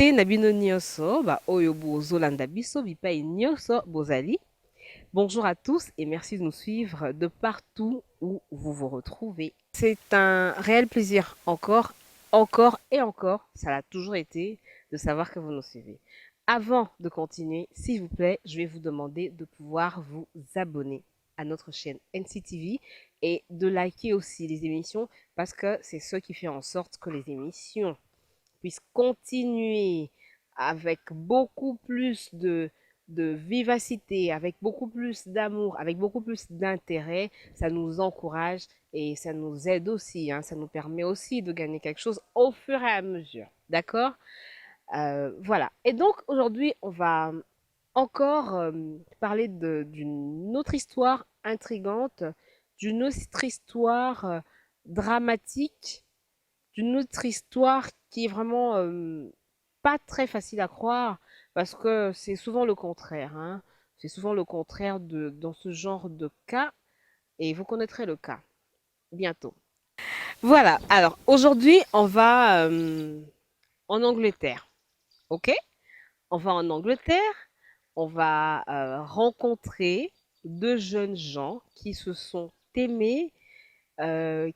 te na bino nyonso oyo bozolanda biso bipai nyonso bozali. Bonjour à tous et merci de nous suivre de partout où vous vous retrouvez. C'est un réel plaisir encore et encore, ça l'a toujours été, de savoir que vous nous suivez. Avant de continuer, s'il vous plaît, je vais vous demander de pouvoir vous abonner à notre chaîne NCTV et de liker aussi les émissions parce que c'est ce qui fait en sorte que les émissions puisse continuer avec beaucoup plus de vivacité, avec beaucoup plus d'amour, avec beaucoup plus d'intérêt, ça nous encourage et ça nous aide aussi, hein, ça nous permet aussi de gagner quelque chose au fur et à mesure. D'accord? Voilà. Et donc aujourd'hui, on va encore parler d'une autre histoire intrigante, d'une autre histoire dramatique, d'une autre histoire qui est vraiment pas très facile à croire parce que c'est souvent le contraire, hein. C'est souvent le contraire dans ce genre de cas et vous connaîtrez le cas bientôt. Voilà, alors aujourd'hui on va en Angleterre, ok? On va en Angleterre, on va rencontrer deux jeunes gens qui se sont aimés,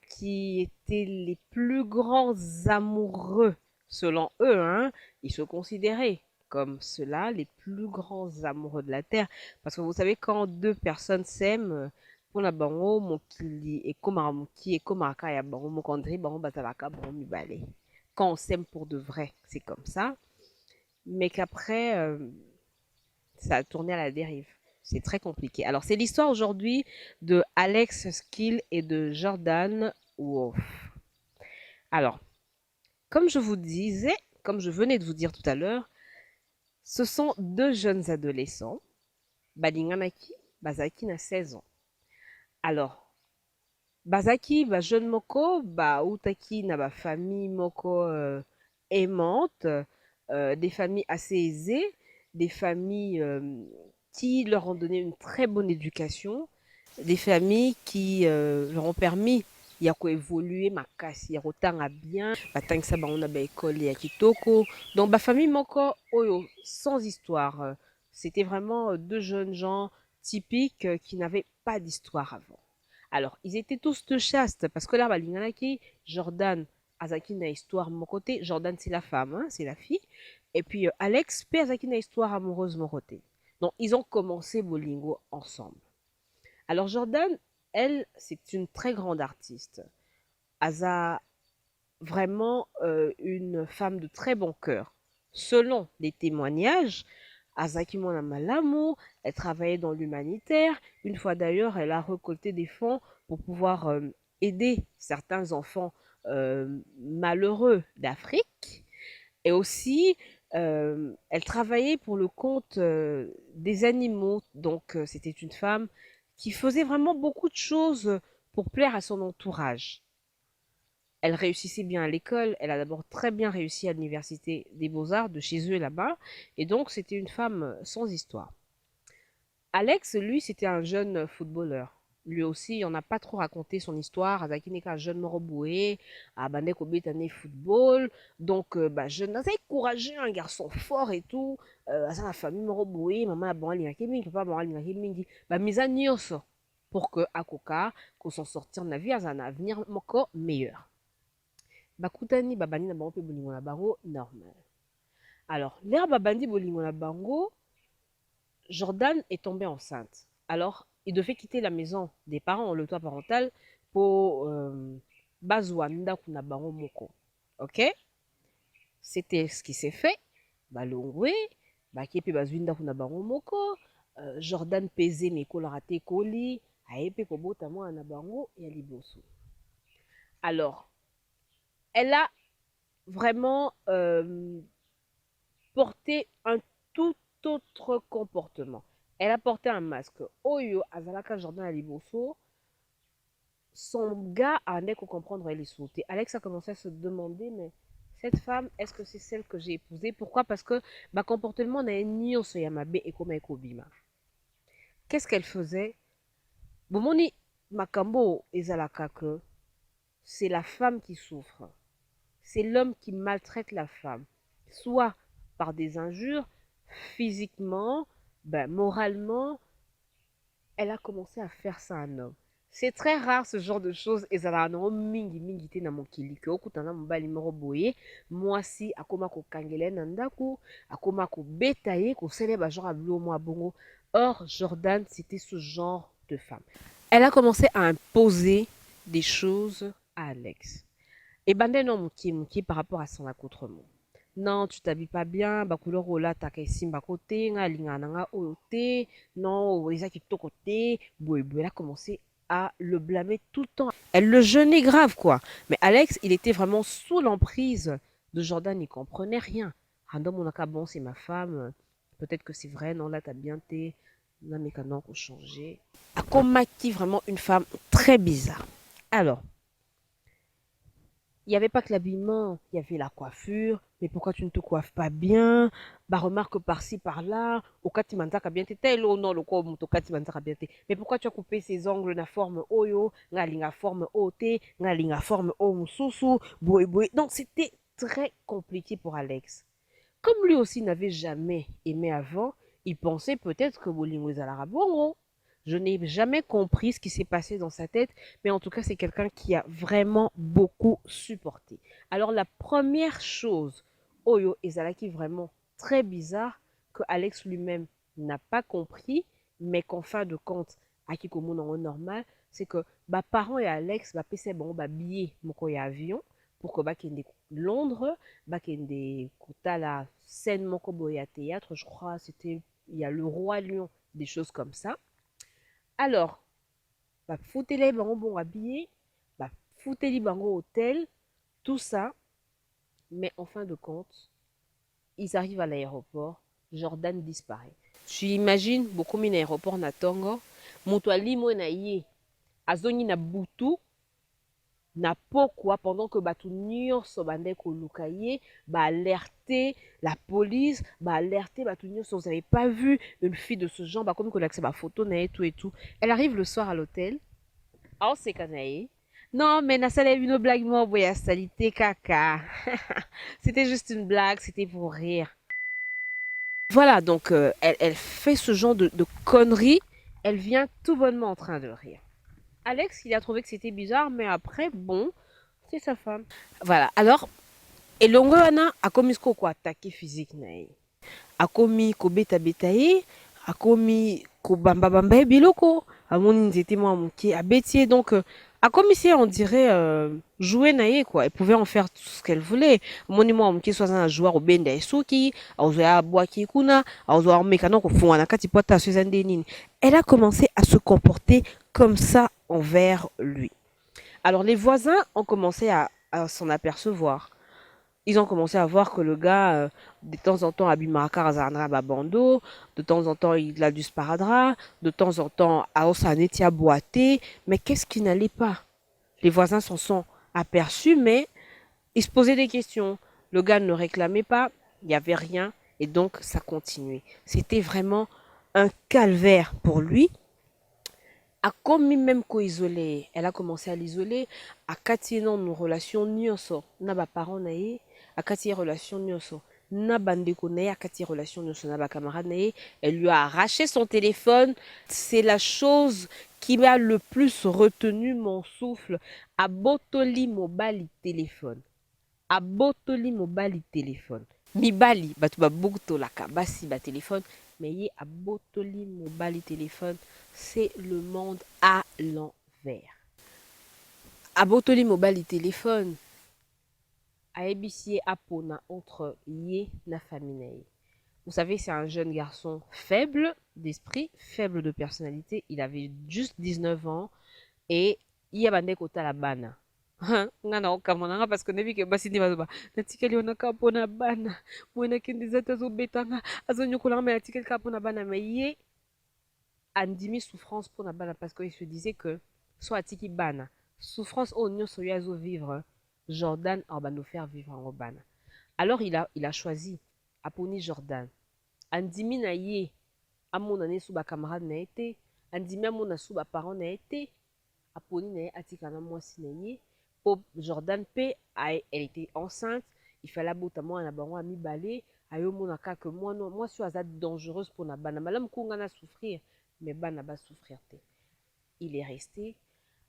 qui étaient les plus grands amoureux, selon eux, hein. Ils se considéraient comme cela, les plus grands amoureux de la Terre. Parce que vous savez, quand deux personnes s'aiment, pour la bango, mokili et komamuki et komaka ya bango, mokondri, bango batalaka, bango mibale. Quand on s'aime pour de vrai, c'est comme ça. Mais qu'après, ça a tourné à la dérive. C'est très compliqué. Alors, c'est l'histoire aujourd'hui de Alex Skill et de Jordan Wolf. Alors, comme je vous disais, comme je venais de vous dire tout à l'heure, ce sont deux jeunes adolescents. Balinganaki, Bazaki n'a 16 ans. Alors, Bazaki, jeune moko, Utaki n'a ba famille moko aimante, des familles assez aisées, des familles qui leur ont donné une très bonne éducation, des familles qui leur ont permis ya koévoluer makasi ya kotanga bien batangisa bango na baekole ya kitoko donc bafamille moko oyo sans histoire c'était vraiment deux jeunes gens typiques qui n'avaient pas d'histoire avant. Alors ils étaient tous de chaste parce que là balinganaki Jordan azaki na histoire mon côté Jordan c'est la femme hein, c'est la fille et puis Alex pe azaki na histoire amoureuse mon côté donc ils ont commencé bolingo ensemble. Alors Jordan, elle, c'est une très grande artiste. Aza vraiment une femme de très bon cœur. Selon les témoignages, Azaki Mwana Malamu, elle travaillait dans l'humanitaire. Une fois d'ailleurs, elle a récolté des fonds pour pouvoir aider certains enfants malheureux d'Afrique. Et aussi, elle travaillait pour le compte des animaux. Donc, c'était une femme qui faisait vraiment beaucoup de choses pour plaire à son entourage. Elle réussissait bien à l'école. Elle a d'abord très bien réussi à l'université des Beaux-Arts de chez eux là-bas. Et donc, c'était une femme sans histoire. Alex, lui, c'était un jeune footballeur. Lui aussi, on n'a pas trop raconté son histoire. Azaki n'est qu'un jeune moroboué, à Bandeko Betane football. Donc, jeune, assez courageux, un garçon fort et tout. À sa famille moroboué, maman a bon alingaki mingi, papa bon alingaki mingi. Misa nyonso pour que Akoka, qu'on s'en sortir de la vie, à un avenir encore meilleur. Bakutani, babani na bango pe bolingo na bango, normal. Alors, l'air babandi bolingo na bango, Jordan est tombée enceinte. Alors, il devait quitter la maison des parents, le toit parental, pour Bazwanda Kunabango Moko. Ok? C'était ce qui s'est fait. Balongwe, Bakepe Bazwinda Kunabango Moko, Jordan pesé mes colorate koli, Aepe Kobota moi Anabango et Aliboso. Alors, elle a vraiment porté un tout autre comportement. Elle a porté un masque. Oyo Azalaka Jordan Aliboso, son gars a qu'à comprendre elle est sautée. Alex a commencé à se demander, mais cette femme, est-ce que c'est celle que j'ai épousée? Pourquoi? Parce que ma comportement n'a ni Yamabe et comme Ekobima. Qu'est-ce qu'elle faisait? Bomoni Makambo Ezalaka que c'est la femme qui souffre. C'est l'homme qui maltraite la femme. Soit par des injures, physiquement, ben, moralement, elle a commencé à faire ça à un homme. C'est très rare ce genre de choses ezalaka nango mingi mingi te na mokili ke okutana mobali moko boye mwasi akoma kokangela ye na ndako akoma kobeta ye kosala ye bagenre ya bilo mwa bongo. Or Jordan c'était ce genre de femme. Elle a commencé à imposer des choses à Alex. Ebandeli no mokie mokie par rapport à son accoutrement. Non, tu t'habilles pas bien, bacouleur ola taka esimba côté, nga linga nanga oyo te, non, eza kitoko te, boye boye. Elle a commencé à le blâmer tout le temps. Elle le jeûnait grave, quoi. Mais Alex, il était vraiment sous l'emprise de Jordan, il comprenait rien. Random, on a qu'à bon, c'est ma femme, peut-être que c'est vrai, non, là, t'as bien été, non, mais quand on changer. Akomaki, vraiment une femme très bizarre. Alors, il n'y avait pas que l'habillement, il y avait la coiffure. Mais pourquoi tu ne te coiffes pas bien? Bah, remarque par-ci, par-là. Au cas tu m'entends bien, tel ou non, le corps, au cas tu m'entends bien. Mais pourquoi tu as coupé ses ongles na forme oyo, na linga forme ote, na linga forme o mususu, boy boy. Donc, c'était très compliqué pour Alex. Comme lui aussi n'avait jamais aimé avant, il pensait peut-être que Bolingo Zalara bongo. Je n'ai jamais compris ce qui s'est passé dans sa tête, mais en tout cas, c'est quelqu'un qui a vraiment beaucoup supporté. Alors, la première chose, Oyo Ezalaki vraiment très bizarre, que Alex lui-même n'a pas compris, mais qu'en fin de compte, Akikomo non normal, c'est que bah, parents et Alex, bah, pese bon, bah, billet, moko ya avion, pour que bah, Londres, bakende kotala scène moko boye à théâtre, je crois, c'était, il y a le Roi Lion, des choses comme ça. Alors, bah, foutez-les bango bon habillé, bah, foutez-les bango hôtel, tout ça, mais en fin de compte, ils arrivent à l'aéroport, Jordan disparaît. Tu imagines, beaucoup min aéroport na tongo, moto alimo na ye, azongi na butu, na pokwa pendant que bato nyonso bandai koluka ye baalerte la police baalerte bato nyonso. Vous avez pas vu une fille de ce genre bakomi kolakisa bafoto na ye tout et tout. Elle arrive le soir à l'hôtel aoseka na ye. Non mais nasaleli bino blague moko boye ya salité kaka. C'était juste une blague, c'était pour rire. Voilà, donc elle fait ce genre de conneries. Elle vient tout bonnement en train de rire. Alex, il a trouvé que c'était bizarre, mais après, bon, c'est sa femme. Voilà. Alors, elongo wana akomi siko ko attaquer physique na ye. Akomi kobeta beta ye, akomi kobamba bamba ye biloko, amoni nzete mwa moke abeti ye. Donc akomi si on dirait jouer na ye quoi. Elle pouvait en faire tout ce qu'elle voulait. Amoni mwa moke soit un joueur obenda esuki, azoya boaki kuna, azoya mekano ko funga na kati pota so ezande nini. Elle a commencé à se comporter comme ça envers lui. Alors les voisins ont commencé à s'en apercevoir. Ils ont commencé à voir que le gars, de temps en temps, Abimarakar Azarandra Babando, de temps en temps, il a du sparadrap, de temps en temps, Aosanetia boité. Mais qu'est-ce qui n'allait pas? Les voisins s'en sont aperçus, mais ils se posaient des questions. Le gars ne réclamait pas, il n'y avait rien, et donc ça continuait. C'était vraiment un calvaire pour lui. A commis même isolé, elle a commencé à l'isoler, à kati non nos relations nyonso, na ba parents na ye, à kati relation nyonso, na bandeko na ye, à kati relation nyonso na ba camarade na ye, elle lui a arraché son téléphone. C'est la chose qui m'a le plus retenu mon souffle. A botoli mobali téléphone. A botoli mobali téléphone. Mibali, batu ba botolaka, basi ba téléphone. Mais ye a botoli mobali téléphone, c'est le monde à l'envers. A botoli mobali téléphone, a ebisi apona entre ye na famille na ye. Vous savez, c'est un jeune garçon faible d'esprit, faible de personnalité. Il avait juste 19 ans et il y a bande kota la bana. Nga na okamona nga parce que nebi ke basi ndi bazoba natikeli onaka pona bana mwena kende zata azobetanga azonyokola mais natikeli ka pona bana mais ye andimi souffrance pour bana parce qu'il se disait que soit atiki bana souffrance au nyonso yo azo vivre Jordan va nous faire vivre en bana. Alors il a choisi aponi Jordan andimi na ye amona ne sous ba camarade na été andimi amona sous ba parents na été aponi na ye atika na mwasi na ye po Jordan P elle était enceinte, il fallait notamment na bango à mibale ayomona kaka moi si aza dangereuse pour na bana malamu kunga na souffrir mais bana ba souffrir te. Il est resté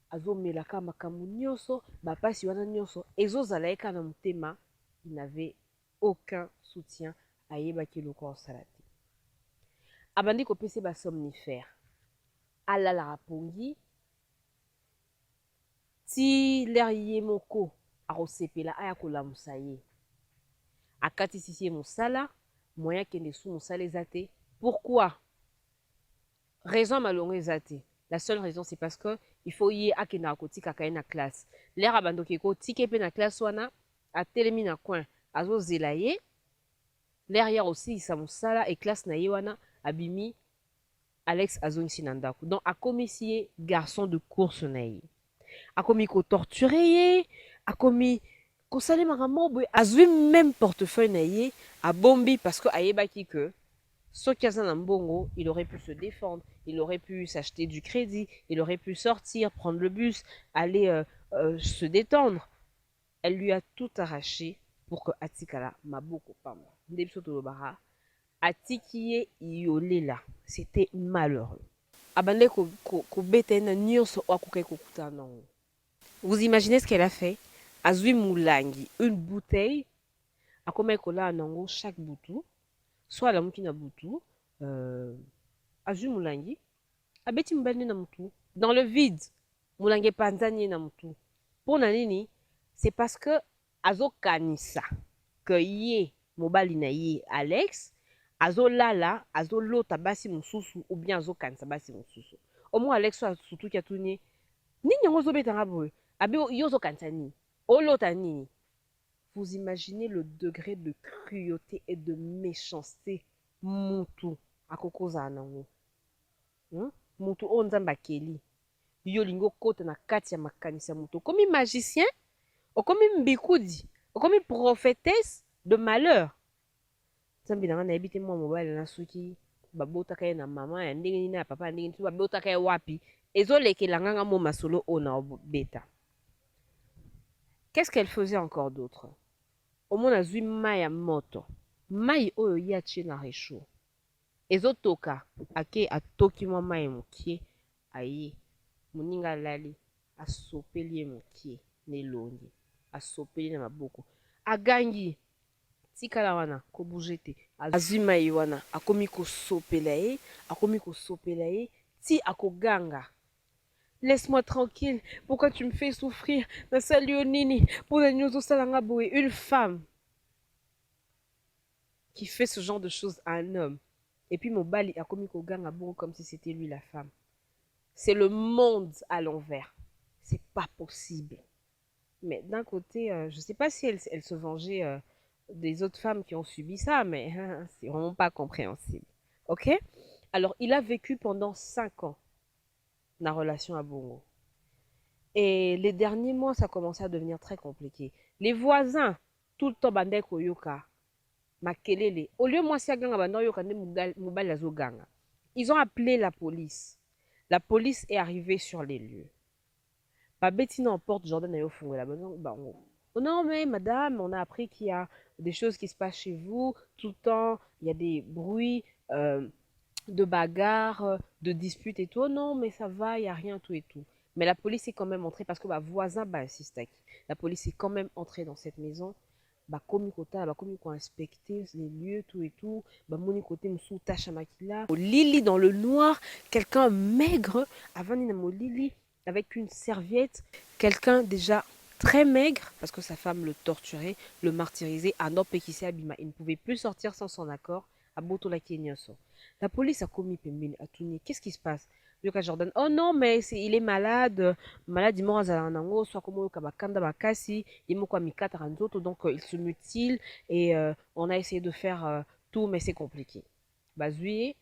azomelaka makambo nyonso bapasi wana nyonso ezozala ye kaka na motema. Il n'avait aucun soutien ayebaki eloko asala te. Abandi kopesa basomnifère alalaka pongi ti lere ye moko akosepela aya kolamusa ye akatisisi ye mosala moyen akende su mosala eza te. Pourquoi? Raison malongo eza te. La seule raison c'est parce que il faut ye akendaka kotikaka ye na classe. Lere abandoki kotika ye mpe na classe wana atelemi na coin azozela ye lere ya kosilisa mosala e classe na ye wana abimi Alex azongisi na ndako. Donc akomisi ye garçon de course na ye. Akomi kotorture ye, akomi kosalemaka moko boye, azwi même portefeuille na ye abombi parce que ayebaki que soki aza na mbongo, il aurait pu se défendre, il aurait pu s'acheter du crédit, il aurait pu sortir, prendre le bus, aller se détendre. Elle lui a tout arraché pour que atikala maboko pamba. Nde biso tolobaka atiki ye yolela. C'était malheureux. Abandé kobeta ye na nyonso oyo akokaki kokutana nango. Vous imaginez ce qu'elle a fait? Azwi mulangi, une bouteille, akomaki kolala nango chaque butu, soit alamuki na butu, azwi mulangi, abeti mobali na mutu, dans le vide, mulangi epanzani ye na mutu. Mpona nini? C'est parce que azokanisa que ye mobali na ye Alex azolala azolota basi mosusu ou bien azokanisa basi mosusu. Omo Alex so asutuki atuni ye nini yango ozobetanga boye abe yo ozokanisa nini olota nini. Vous imaginez le degré de cruauté et de méchanceté mutu akokozala nango. Mutu oyo nzambe akeli yo olingi okota na kati ya makanisi ya mutu okomi magicien, okomi mbikudi, okomi prophétesse de malheur. Nzambe nanga nayebi te mwa mobali na soki babotaka ye na mama ya ndenge nini na papa ya ndenge nini babotaka ye wapi ezolekela nganga mo masolo oyo na obeta. Qu'est-ce qu'elle faisait encore d'autre? Omona azwi mai ya moto, mai oyo ye atie na réchaud ezotoka ake atoki mwa mai mokie aye moninga alali asopeli ye mokie na elongi asopeli na maboko agangi tikala wana kobouge te. Azwi mai wana akomi kosopela ye ti akoganga laisse-moi tranquille, pourquoi tu me fais souffrir? Nasali yo nini mpona nini ozosalanga boye? Une femme qui fait ce genre de choses à un homme et puis mobali akomi koganga bongo comme si c'était lui la femme. C'est le monde à l'envers. C'est pas possible. Mais d'un côté, je sais pas si elle se vengeait des autres femmes qui ont subi ça, mais c'est vraiment pas compréhensible. Ok? Alors, il a vécu pendant 5 ans la relation à Bongo. Et les derniers mois, ça commençait à devenir très compliqué. Les voisins, tout le temps, bandai koyoka, makelele. Au lieu moi si aganga bandai yoka ne mobali azoganga. Ils ont appelé la police. La police est arrivée sur les lieux. Babettina en porte Jordan et au fond là bango. Oh non mais madame, on a appris qu'il y a des choses qui se passent chez vous tout le temps. Il y a des bruits de bagarres, de disputes et tout. Oh non mais ça va, il y a rien tout et tout. Mais la police est quand même entrée parce que bah voisin bah insiste. La police est quand même entrée dans cette maison. Bah komi kota, bah komi ko inspecter les lieux tout et tout. Bah moni côté msou tacha makila. Lili dans le noir, quelqu'un maigre avant nina mo Lili avec une serviette, quelqu'un déjà très maigre, parce que sa femme le torturait, le martyrisait, à Nopekise Abima. Il ne pouvait plus sortir sans son accord, à Botola Kenyaso. La police a commis Pembini, a tourné. Qu'est-ce qui se passe? Yoka Jordan, oh non, mais il est malade, malade, il mort à soit comme au Kabakanda Bakasi, il m'a mis 4 autres, donc il se mutile, et on a essayé de faire tout, mais c'est compliqué. Bah, Zuye,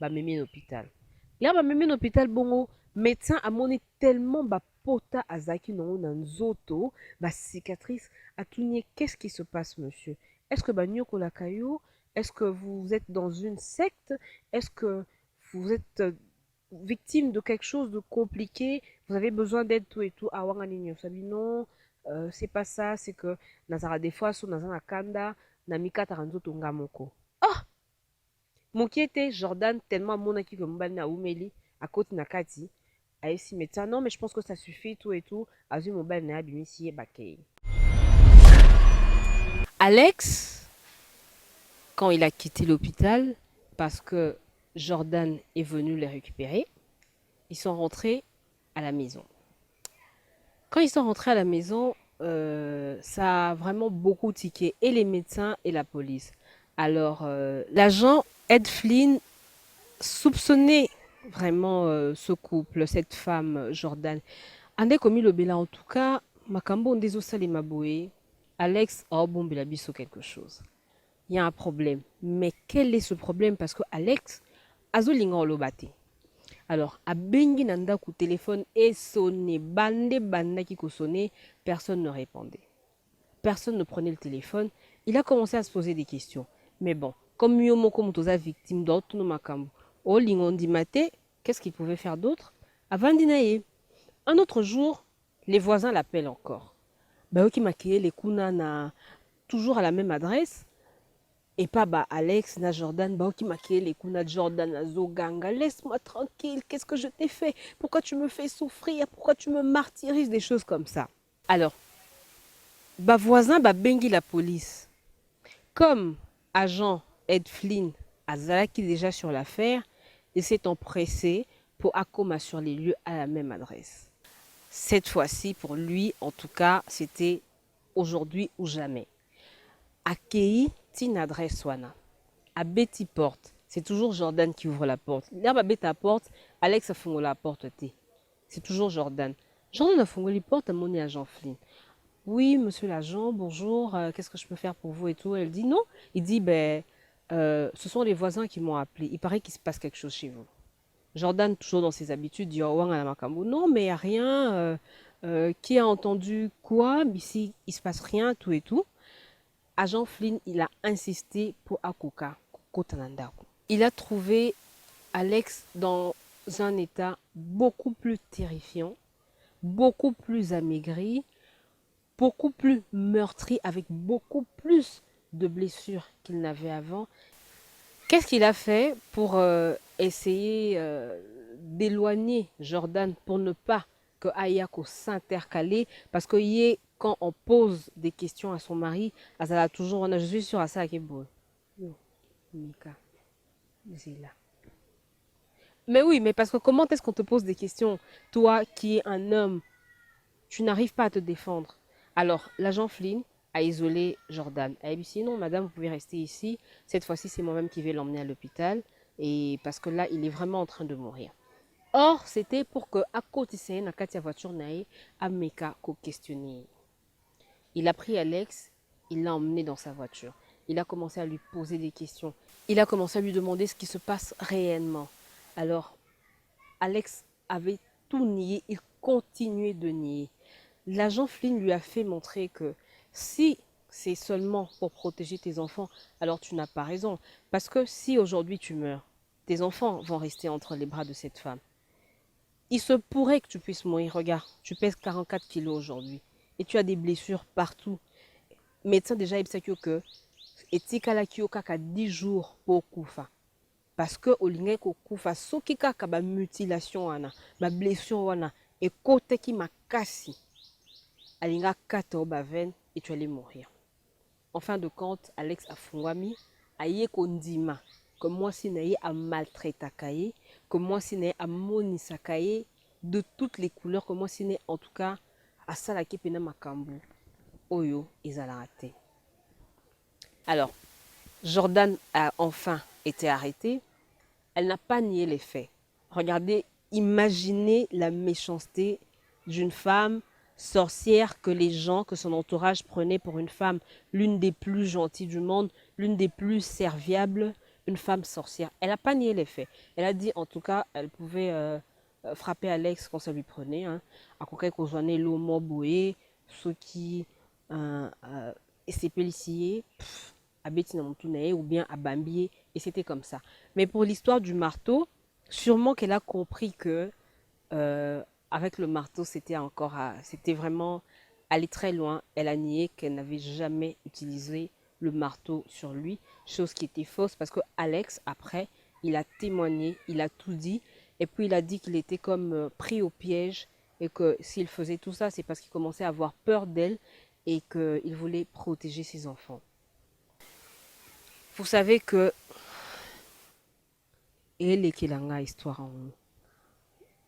bah, mémé l'hôpital. Là, bah, mémé l'hôpital, bongo, médecin a monné tellement pota azaki non na nzoto ba cicatrice a tourné. Qu'est-ce qui se passe monsieur? Est-ce que nyoko la kayo? Est-ce que vous êtes dans une secte? Est-ce que vous êtes victime de quelque chose de compliqué? Vous avez besoin d'aide tout et tout? Awanga nini sabi non, c'est pas ça, c'est que nazara des fois so nazana kanda na mikataka nzoto nga moko. Oh! Moki ete Jordan tellement amonaki ke mobali na awumeli akoti na kati ayebisi médecin non mais je pense que ça suffit tout et tout azwi mobali na ye abimisi ye bakei. Alex, quand il a quitté l'hôpital, parce que Jordan est venu les récupérer, ils sont rentrés à la maison. Quand ils sont rentrés à la maison, ça a vraiment beaucoup tiqué, et les médecins et la police. Alors, l'agent Ed Flynn soupçonnait vraiment ce couple, cette femme, Jordan. Ande commis le bela, en tout cas, Makambo Ndezo Salima Boé, Alex a bombé biso quelque chose. Il y a un problème. Mais quel est ce problème? Parce que Alex, azolinga olobate. Alors, abengi nanda ku téléphone et sonné, bande banda qui sonné, personne ne répondait. Personne ne prenait le téléphone. Il a commencé à se poser des questions. Mais bon, comme Yomoko Mutoza victime d'autres makambo, oh lingondi mate, qu'est-ce qu'il pouvait faire d'autre? Avant dinaye. Un autre jour, les voisins l'appellent encore. Baoki maquillé les kuna na toujours à la même adresse. Et pas bah Alex na Jordan baoki maquillé les kuna Jordan na Zoganga. Laisse-moi tranquille, qu'est-ce que je t'ai fait? Pourquoi tu me fais souffrir? Pourquoi tu me martyrises? Des choses comme ça. Alors, bah voisin bah bengi la police. Comme agent Ed Flynn azalaki déjà sur l'affaire, il s'est empressé pour accoma sur les lieux à la même adresse. Cette fois-ci, pour lui, en tout cas, c'était aujourd'hui ou jamais. Akei tin adresse wana. À Betty porte. C'est toujours Jordan qui ouvre la porte. Là, à Betty porte, Alex a fongé la porte. C'est toujours Jordan. Jordan a fongé la porte à mon agent Flynn. Oui, monsieur l'agent, bonjour, qu'est-ce que je peux faire pour vous et tout? Elle dit non. Il dit, ben, ce sont les voisins qui m'ont appelé. Il paraît qu'il se passe quelque chose chez vous. Jordan, toujours dans ses habitudes, dit oh, non, mais il n'y a rien. Qui a entendu quoi? Ici, il ne se passe rien, tout et tout. Agent Flynn, il a insisté pour Akoka, Kotanandaku. Il a trouvé Alex dans un état beaucoup plus terrifiant, beaucoup plus amaigri, beaucoup plus meurtri, avec beaucoup plus de blessures qu'il n'avait avant. Qu'est-ce qu'il a fait pour essayer d'éloigner Jordan pour ne pas que Ayako s'intercale? Parce que quand on pose des questions à son mari, ça a toujours, je suis sûre à ça qui est beau. Mika, c'est là. Mais oui, mais parce que comment est-ce qu'on te pose des questions? Toi qui es un homme, tu n'arrives pas à te défendre. Alors, l'agent Flynn a isolé Jordan. Elle a dit sinon, madame, vous pouvez rester ici. Cette fois-ci, c'est moi-même qui vais l'emmener à l'hôpital. Et parce que là, il est vraiment en train de mourir. Or, c'était pour que, à côté de la Katia voiture, à Meka, qu'on questionne. Il a pris Alex, il l'a emmené dans sa voiture. Il a commencé à lui poser des questions. Il a commencé à lui demander ce qui se passe réellement. Alors, Alex avait tout nié, il continuait de nier. L'agent Flynn lui a fait montrer que si c'est seulement pour protéger tes enfants, alors tu n'as pas raison. Parce que si aujourd'hui tu meurs, tes enfants vont rester entre les bras de cette femme. Il se pourrait que tu puisses mourir. Regarde, tu pèses 44 kilos aujourd'hui et tu as des blessures partout. Médecin déjà, il sait que etikala kaka 10 jours pour kufa. Parce que olinga ko kufa soki kaka ba mutilation wana, ba blessure wana et kote ki makasi. Alinga kata ba veine et tu allais mourir. En fin de compte, Alex a fungwami aye kondima que moi si naye a maltraité kaye, que moi si naye a monisa kaye de toutes les couleurs, que moi si naye en tout cas à salaki pena makambu oyo ezalate. Alors, Jordan a enfin été arrêtée. Elle n'a pas nié les faits. Regardez, imaginez la méchanceté d'une femme sorcière que les gens, que son entourage prenait pour une femme l'une des plus gentilles du monde, l'une des plus serviables, une femme sorcière. Elle n'a pas nié les faits. Elle a dit, en tout cas, elle pouvait frapper Alex quand ça lui prenait. À quoi qu'on soit né l'homme boé, ceux qui s'est pellicé, à Bettina Montunae ou bien à Bambier, et c'était comme ça. Mais pour l'histoire du marteau, sûrement qu'elle a compris que avec le marteau, c'était vraiment aller très loin. Elle a nié qu'elle n'avait jamais utilisé le marteau sur lui, chose qui était fausse parce que Alex, après, il a témoigné, il a tout dit, et puis il a dit qu'il était comme pris au piège et que s'il faisait tout ça, c'est parce qu'il commençait à avoir peur d'elle et qu'il voulait protéger ses enfants. Vous savez que elle est une histoire en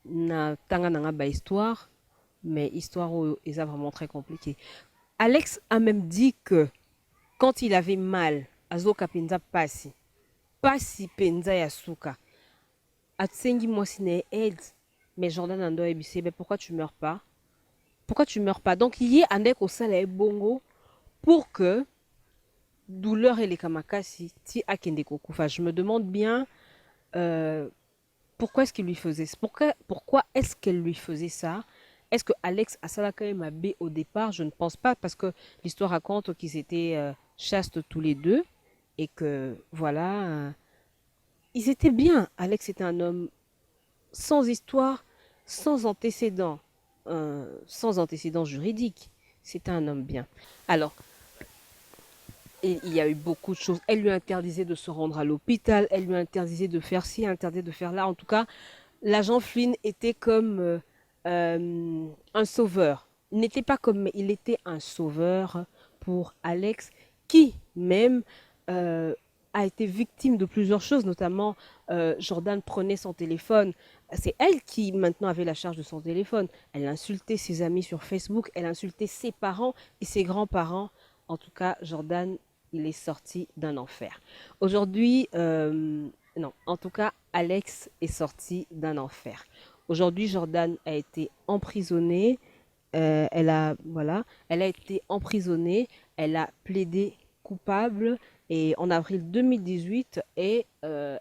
na tanga nanga ba histoire, mais histoire où est vraiment très compliquée. Alex a même dit que quand il avait mal, azoka penza pasi penza ya suka, atsengi mwasi ne aide, mais Jordan ando ebise, mais pourquoi tu meurs pas? Pourquoi tu meurs pas? Donc il y a un au sala bongo pour que douleur et les kamakasi ti akende kokufa. Je me demande bien euh, pourquoi est-ce qu'il lui faisait ça? Pourquoi est-ce qu'elle lui faisait ça? Est-ce que Alex Asala quand même a B au départ? Je ne pense pas parce que l'histoire raconte qu'ils étaient chastes tous les deux et que voilà, ils étaient bien. Alex était un homme sans histoire, sans antécédents juridiques. C'était un homme bien. Alors, il y a eu beaucoup de choses. Elle lui interdisait de se rendre à l'hôpital, elle lui interdisait de faire ci, interdisait de faire là. En tout cas, l'agent Flynn était comme un sauveur. Il n'était pas comme, mais il était un sauveur pour Alex, qui même euh, a été victime de plusieurs choses, notamment Jordan prenait son téléphone. C'est elle qui maintenant avait la charge de son téléphone. Elle insultait ses amis sur Facebook, elle insultait ses parents et ses grands-parents. En tout cas, Jordan, il est sorti d'un enfer. Aujourd'hui, non, en tout cas, Alex est sorti d'un enfer. Aujourd'hui, Jordan a été emprisonnée. Elle a été emprisonnée. Elle a plaidé coupable et en avril 2018 et elle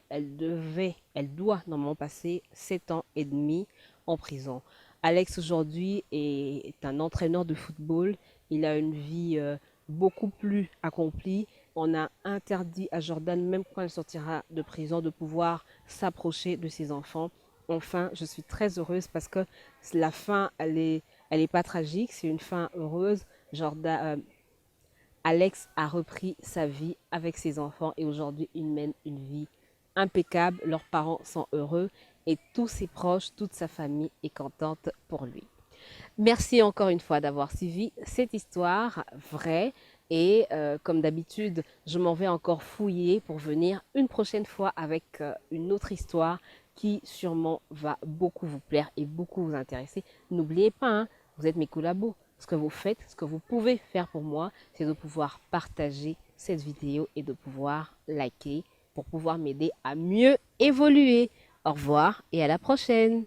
doit normalement passer 7 ans et demi en prison. Alex aujourd'hui est un entraîneur de football. Il a une vie beaucoup plus accomplie. On a interdit à Jordan, même quand elle sortira de prison, de pouvoir s'approcher de ses enfants. Enfin, je suis très heureuse parce que la fin, elle est pas tragique, c'est une fin heureuse. Jordan, Alex a repris sa vie avec ses enfants et aujourd'hui, il mène une vie impeccable. Leurs parents sont heureux et tous ses proches, toute sa famille est contente pour lui. Merci encore une fois d'avoir suivi cette histoire vraie. Et comme d'habitude, je m'en vais encore fouiller pour venir une prochaine fois avec une autre histoire qui sûrement va beaucoup vous plaire et beaucoup vous intéresser. N'oubliez pas, hein, vous êtes mes collabos. Ce que vous faites, ce que vous pouvez faire pour moi, c'est de pouvoir partager cette vidéo et de pouvoir liker pour pouvoir m'aider à mieux évoluer. Au revoir et à la prochaine.